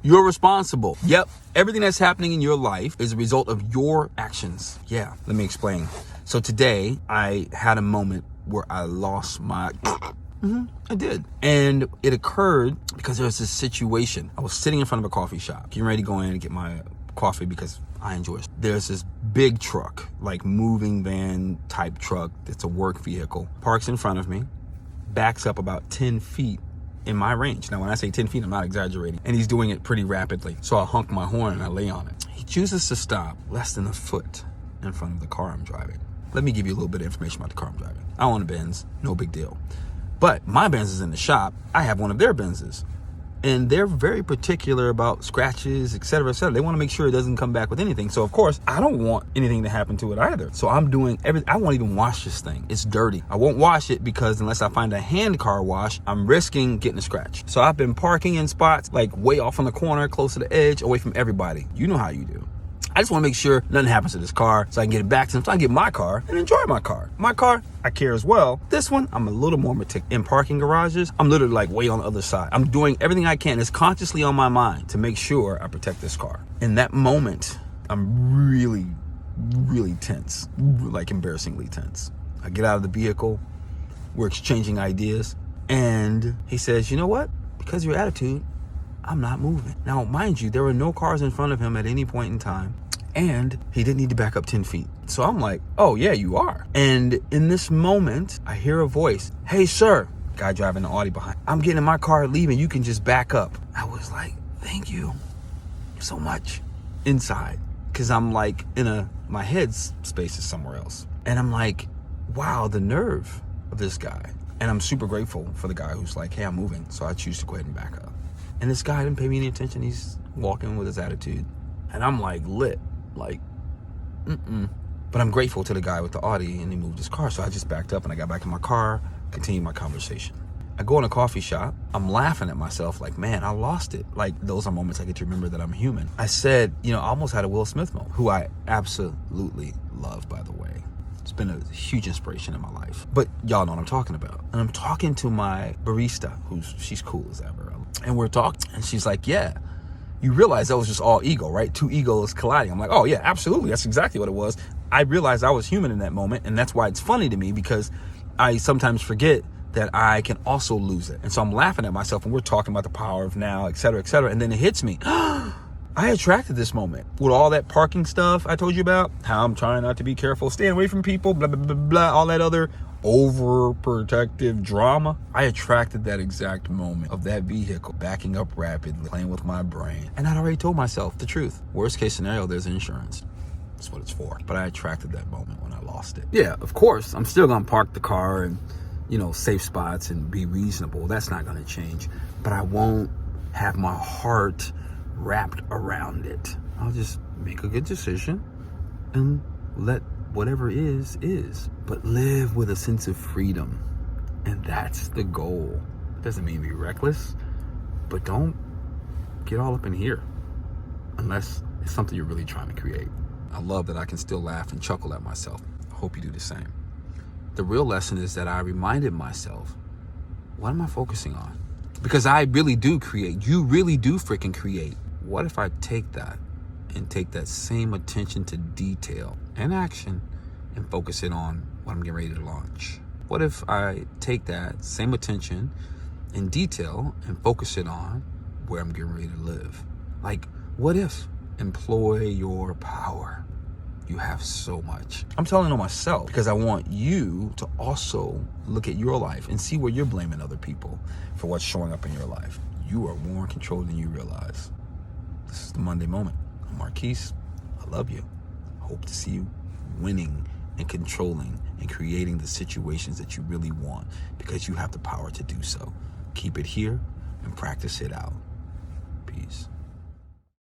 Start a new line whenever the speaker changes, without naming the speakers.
You're responsible. Yep. Everything that's happening in your life is a result of your actions. Yeah. Let me explain. So today I had a moment where I lost my... I did. And it occurred because there was this situation. I was sitting in front of a coffee shop, getting ready to go in and get my coffee because I enjoy it. There's this big truck, like moving van type truck. It's a work vehicle. Parks in front of me, backs up about 10 feet in my range. Now, when I say 10 feet, I'm not exaggerating. And he's doing it pretty rapidly. So I honk my horn and I lay on it. He chooses to stop less than a foot in front of the car I'm driving. Let me give you a little bit of information about the car I'm driving. I own a Benz, no big deal. But my Benz is in the shop. I have one of their Benzes. And they're very particular about scratches, et cetera, et cetera. They want to make sure it doesn't come back with anything. So, of course, I don't want anything to happen to it either. So I'm doing everything. I won't even wash this thing. It's dirty. I won't wash it because unless I find a hand car wash, I'm risking getting a scratch. So I've been parking in spots like way off on the corner, close to the edge, away from everybody. You know how you do. I just want to make sure nothing happens to this car so I can get it back to them, so I can get my car and enjoy my car. My car, I care as well. This one, I'm a little more meticulous. In parking garages, I'm literally like way on the other side. I'm doing everything I can. It's consciously on my mind to make sure I protect this car. In that moment, I'm really, really tense, like embarrassingly tense. I get out of the vehicle, we're exchanging ideas, and he says, you know what? Because of your attitude, I'm not moving. Now, mind you, there were no cars in front of him at any point in time, and he didn't need to back up 10 feet. So I'm like, oh yeah, you are. And in this moment, I hear a voice. Hey, sir. Guy driving the Audi behind. I'm getting in my car leaving. You can just back up. I was like, thank you so much. Inside. Because I'm like my head's space is somewhere else. And I'm like, wow, the nerve of this guy. And I'm super grateful for the guy who's like, hey, I'm moving. So I choose to go ahead and back up. And this guy didn't pay me any attention. He's walking with his attitude. And I'm like lit, like, But I'm grateful to the guy with the Audi, and he moved his car. So I just backed up and I got back in my car, continued my conversation. I go in a coffee shop. I'm laughing at myself like, man, I lost it. Like, those are moments I get to remember that I'm human. I said, I almost had a Will Smith moment, who I absolutely love, by the way. It's been a huge inspiration in my life. But y'all know what I'm talking about. And I'm talking to my barista, she's cool as ever. And we're talking, and she's like, yeah, you realize that was just all ego, right? Two egos colliding. I'm like, oh yeah, absolutely. That's exactly what it was. I realized I was human in that moment. And that's why it's funny to me, because I sometimes forget that I can also lose it. And so I'm laughing at myself, and we're talking about the power of now, et cetera, et cetera. And then it hits me. I attracted this moment with all that parking stuff I told you about, how I'm trying not to be careful, staying away from people, blah, blah, blah, blah, all that other overprotective drama. I attracted that exact moment of that vehicle backing up rapidly, playing with my brain. And I'd already told myself the truth. Worst case scenario, there's insurance. That's what it's for. But I attracted that moment when I lost it. Yeah, of course, I'm still gonna park the car and, safe spots and be reasonable. That's not gonna change. But I won't have my heart wrapped around it. I'll just make a good decision and let whatever is, but live with a sense of freedom. And that's the goal. Doesn't mean be reckless, but don't get all up in here unless it's something you're really trying to create. I love that I can still laugh and chuckle at myself. I hope you do the same. The real lesson is that I reminded myself, what am I focusing on? Because I really do create. You really do freaking create. What if I take that and take that same attention to detail and action and focus it on what I'm getting ready to launch? What if I take that same attention and detail and focus it on where I'm getting ready to live? Like, what if? Employ your power. You have so much. I'm telling on myself because I want you to also look at your life and see where you're blaming other people for what's showing up in your life. You are more in control than you realize. This is the Monday Moment. I'm Marquise. I love you. Hope to see you winning and controlling and creating the situations that you really want, because you have the power to do so. Keep it here and practice it out. Peace.